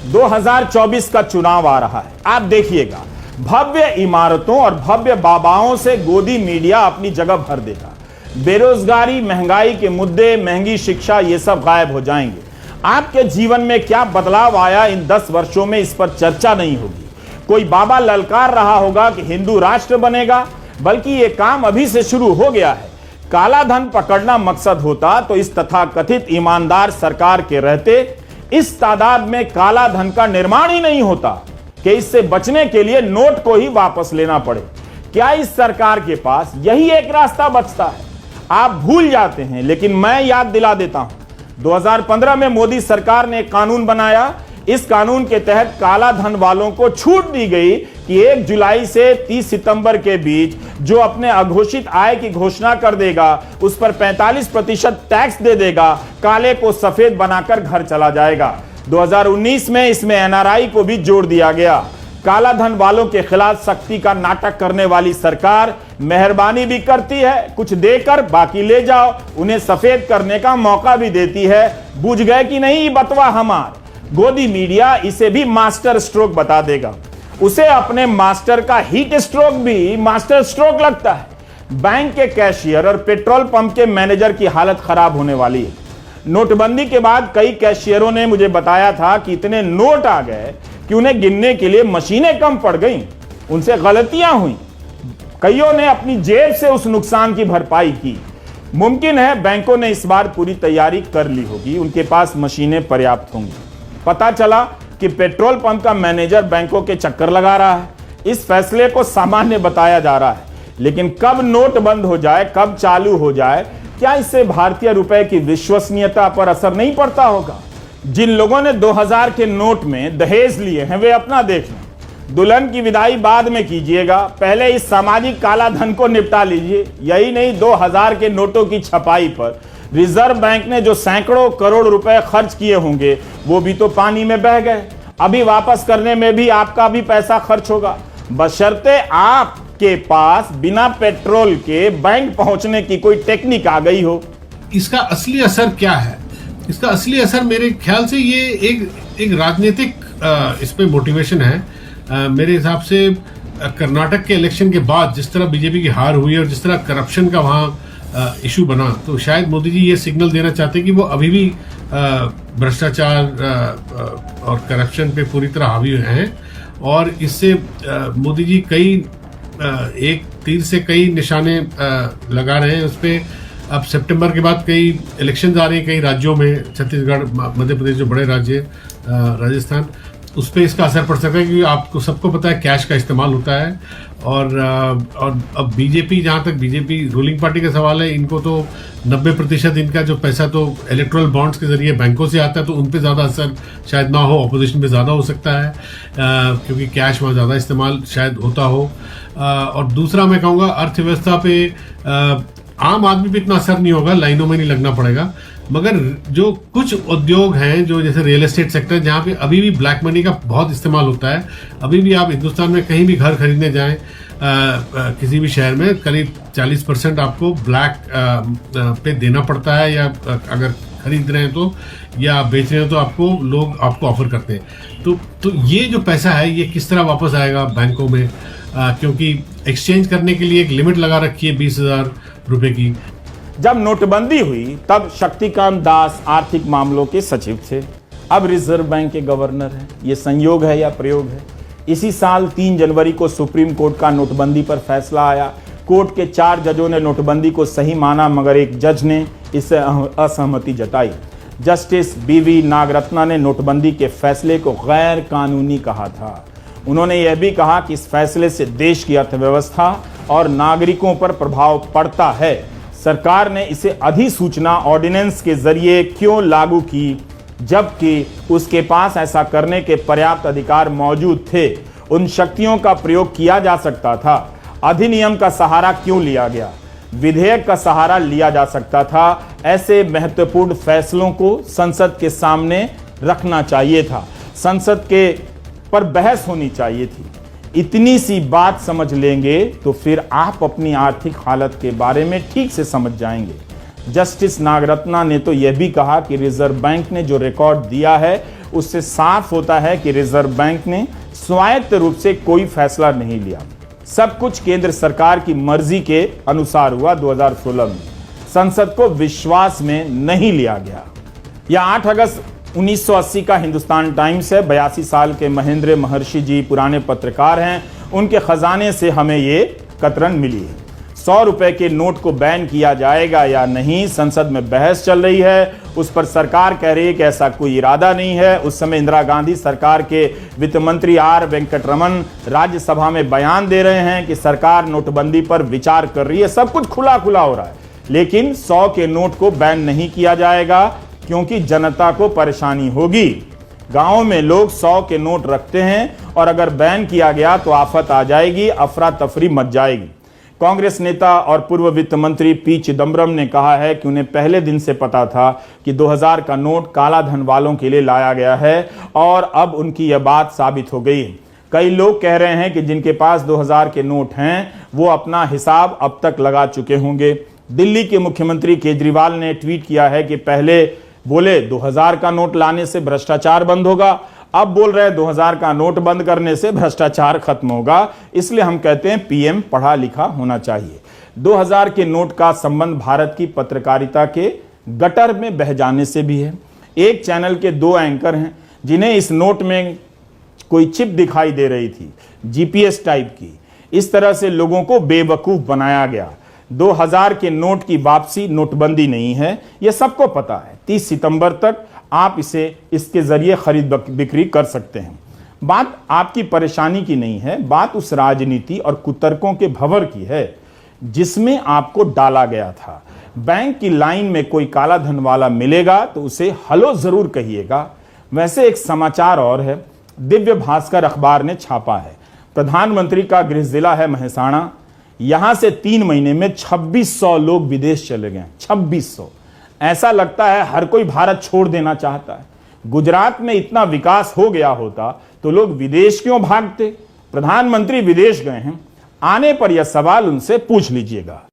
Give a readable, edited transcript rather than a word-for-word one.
2024 का चुनाव आ रहा है। आप देखिएगा, भव्य इमारतों और भव्य बाबाओं से गोदी मीडिया अपनी जगह भर देगा। बेरोजगारी, महंगाई के मुद्दे, महंगी शिक्षा, ये सब गायब हो जाएंगे। आपके जीवन में क्या बदलाव आया इन 10 वर्षों में, इस पर चर्चा नहीं होगी। कोई बाबा ललकार रहा होगा कि हिंदू राष्ट्र बनेगा, बल्कि यह काम अभी से शुरू हो गया है। काला धन पकड़ना मकसद होता तो इस तथाकथित ईमानदार सरकार के रहते इस तादाद में काला धन का निर्माण ही नहीं होता कि इससे बचने के लिए नोट को ही वापस लेना पड़े। क्या इस सरकार के पास यही एक रास्ता बचता है? आप भूल जाते हैं, लेकिन मैं याद दिला देता हूं। 2015 में मोदी सरकार ने एक कानून बनाया। इस कानून के तहत काला धन वालों को छूट दी गई कि 1 जुलाई से 30 सितंबर के बीच जो अपने अघोषित आय की घोषणा कर देगा उस पर 45% टैक्स दे देगा, काले को सफेद बनाकर घर चला जाएगा। 2019 में इसमें एनआरआई को भी जोड़ दिया गया। काला धन वालों के खिलाफ सख्ती का नाटक करने वाली सरकार मेहरबानी भी करती है, कुछ देकर बाकी ले जाओ, उन्हें सफेद करने का मौका भी देती है। बुझ गए कि नहीं बतवा हमार? गोदी मीडिया इसे भी मास्टर स्ट्रोक बता देगा। उसे अपने मास्टर का हीट स्ट्रोक भी मास्टर स्ट्रोक लगता है। बैंक के कैशियर और पेट्रोल पंप के मैनेजर की हालत खराब होने वाली है। नोटबंदी के बाद कई कैशियरों ने मुझे बताया था कि इतने नोट आ गए कि उन्हें गिनने के लिए मशीनें कम पड़ गईं, उनसे गलतियां हुई। कईयों ने अपनी जेब से उस नुकसान की भरपाई की। मुमकिन है बैंकों ने इस बार पूरी तैयारी कर ली होगी, उनके पास मशीनें पर्याप्त होंगी। पता चला कि पेट्रोल पंप का मैनेजर बैंकों के चक्कर लगा रहा है। इस फैसले को सामान्य बताया जा रहा है, लेकिन कब नोट बंद हो जाए, कब चालू हो जाए, क्या इससे भारतीय रुपए की विश्वसनीयता पर असर नहीं पड़ता होगा? जिन लोगों ने 2000 के नोट में दहेज लिए हैं वे अपना देख लें। दुल्हन की विदाई बाद में कीजिएगा, पहले इस सामाजिक काला धन को निपटा लीजिए। यही नहीं, 2000 के नोटों की छपाई पर रिजर्व बैंक ने जो सैकड़ों करोड़ रुपए खर्च किए होंगे वो भी तो पानी में बह गए। अभी वापस करने में भी आपका भी पैसा खर्च होगा, बशर्ते आपके पास बिना पेट्रोल के बैंक पहुंचने की कोई टेक्निक आ गई हो। इसका असली असर क्या है? इसका असली असर मेरे ख्याल से ये एक राजनीतिक इस पे मोटिवेशन है। मेरे हिसाब से कर्नाटक के इलेक्शन के बाद जिस तरह बीजेपी की हार हुई और जिस तरह करप्शन का वहाँ इशू बना, तो शायद मोदी जी ये सिग्नल देना चाहते हैं कि वो अभी भी भ्रष्टाचार और करप्शन पे पूरी तरह हावी हैं। और इससे मोदी जी एक तीर से कई निशाने लगा रहे हैं उस पर। अब सितंबर के बाद कई इलेक्शंस आ रहे हैं कई राज्यों में, छत्तीसगढ़, मध्य प्रदेश जो बड़े राज्य, राजस्थान, उस पर इसका असर पड़ सकता है क्योंकि आपको सबको पता है कैश का इस्तेमाल होता है। और अब बीजेपी, जहाँ तक बीजेपी रूलिंग पार्टी का सवाल है, इनको तो 90% इनका जो पैसा तो इलेक्ट्रल बॉन्ड्स के जरिए बैंकों से आता है, तो उन पे ज़्यादा असर शायद ना हो, अपोजिशन पे ज़्यादा हो सकता है क्योंकि कैश वहाँ ज़्यादा इस्तेमाल शायद होता हो। और दूसरा मैं कहूँगा अर्थव्यवस्था पे आम आदमी पे इतना असर नहीं होगा, लाइनों में नहीं लगना पड़ेगा, मगर जो कुछ उद्योग हैं जो जैसे रियल एस्टेट सेक्टर, जहाँ पे अभी भी ब्लैक मनी का बहुत इस्तेमाल होता है। अभी भी आप हिंदुस्तान में कहीं भी घर खरीदने जाएं, किसी भी शहर में करीब 40% आपको ब्लैक पे देना पड़ता है, या अगर खरीद रहे हैं तो, या आप बेच रहे हैं तो लोग आपको ऑफर करते हैं। तो ये जो पैसा है ये किस तरह वापस आएगा बैंकों में, क्योंकि एक्सचेंज करने के लिए एक लिमिट लगा रखी है 20,000 रुपए की। जब नोटबंदी हुई तब शक्तिकांत दास आर्थिक मामलों के सचिव थे, अब रिजर्व बैंक के गवर्नर हैं। ये संयोग है या प्रयोग है? इसी साल 3 जनवरी को सुप्रीम कोर्ट का नोटबंदी पर फैसला आया। कोर्ट के 4 जजों ने नोटबंदी को सही माना, मगर एक जज ने इससे असहमति जताई। जस्टिस बीवी नागरत्ना ने नोटबंदी के फैसले को गैर कानूनी कहा था। उन्होंने यह भी कहा कि इस फैसले से देश की अर्थव्यवस्था और नागरिकों पर प्रभाव पड़ता है। सरकार ने इसे अधिसूचना ऑर्डिनेंस के जरिए क्यों लागू की, जबकि उसके पास ऐसा करने के पर्याप्त अधिकार मौजूद थे? उन शक्तियों का प्रयोग किया जा सकता था। अधिनियम का सहारा क्यों लिया गया? विधेयक का सहारा लिया जा सकता था। ऐसे महत्वपूर्ण फैसलों को संसद के सामने रखना चाहिए था, संसद के पर बहस होनी चाहिए थी। इतनी सी बात समझ लेंगे तो फिर आप अपनी आर्थिक हालत के बारे में ठीक से समझ जाएंगे। जस्टिस नागरत्ना ने तो यह भी कहा कि रिजर्व बैंक ने जो रिकॉर्ड दिया है उससे साफ होता है कि रिजर्व बैंक ने स्वायत्त रूप से कोई फैसला नहीं लिया। सब कुछ केंद्र सरकार की मर्जी के अनुसार हुआ। 2016 में संसद को विश्वास में नहीं लिया गया। यह 8 अगस्त 1980 का हिंदुस्तान टाइम्स है। 82 साल के महेंद्र महर्षि जी पुराने पत्रकार हैं। उनके खजाने से हमें ये कतरन मिली है। 100 रुपए के नोट को बैन किया जाएगा या नहीं, संसद में बहस चल रही है। उस पर सरकार कह रही है कि ऐसा कोई इरादा नहीं है। उस समय इंदिरा गांधी सरकार के वित्त मंत्री आर वेंकटरमन राज्यसभा में बयान दे रहे हैं कि सरकार नोटबंदी पर विचार कर रही है। सब कुछ खुला खुला हो रहा है, लेकिन 100 के नोट को बैन नहीं किया जाएगा क्योंकि जनता को परेशानी होगी। गांव में लोग 100 के नोट रखते हैं और अगर बैन किया गया तो आफत आ जाएगी, अफरा तफरी मच जाएगी। कांग्रेस नेता और पूर्व वित्त मंत्री पी चिदम्बरम ने कहा है कि उन्हें पहले दिन से पता था कि 2000 का नोट काला धन वालों के लिए लाया गया है और अब उनकी यह बात साबित हो गई। कई लोग कह रहे हैं कि जिनके पास 2000 के नोट हैं वो अपना हिसाब अब तक लगा चुके होंगे। दिल्ली के मुख्यमंत्री केजरीवाल ने ट्वीट किया है कि पहले बोले 2000 का नोट लाने से भ्रष्टाचार बंद होगा, अब बोल रहे हैं 2000 का नोट बंद करने से भ्रष्टाचार खत्म होगा। इसलिए हम कहते हैं पीएम पढ़ा लिखा होना चाहिए। 2000 के नोट का संबंध भारत की पत्रकारिता के गटर में बह जाने से भी है। एक चैनल के 2 एंकर हैं जिन्हें इस नोट में कोई चिप दिखाई दे रही थी, जीपीएस टाइप की। इस तरह से लोगों को बेवकूफ बनाया गया। 2000 के नोट की वापसी नोटबंदी नहीं है, यह सबको पता है। 30 सितंबर तक आप इसे इसके जरिए खरीद बिक्री कर सकते हैं। बात आपकी परेशानी की नहीं है, बात उस राजनीति और कुतर्कों के भंवर की है जिसमें आपको डाला गया था। बैंक की लाइन में कोई काला धन वाला मिलेगा तो उसे हेलो जरूर कहिएगा। वैसे एक समाचार और है, दिव्य भास्कर अखबार ने छापा है। प्रधानमंत्री का गृह जिला है महसाणा। यहां से 3 महीने में 2600 लोग विदेश चले गए। 2600। ऐसा लगता है हर कोई भारत छोड़ देना चाहता है। गुजरात में इतना विकास हो गया होता तो लोग विदेश क्यों भागते? प्रधानमंत्री विदेश गए हैं, आने पर यह सवाल उनसे पूछ लीजिएगा।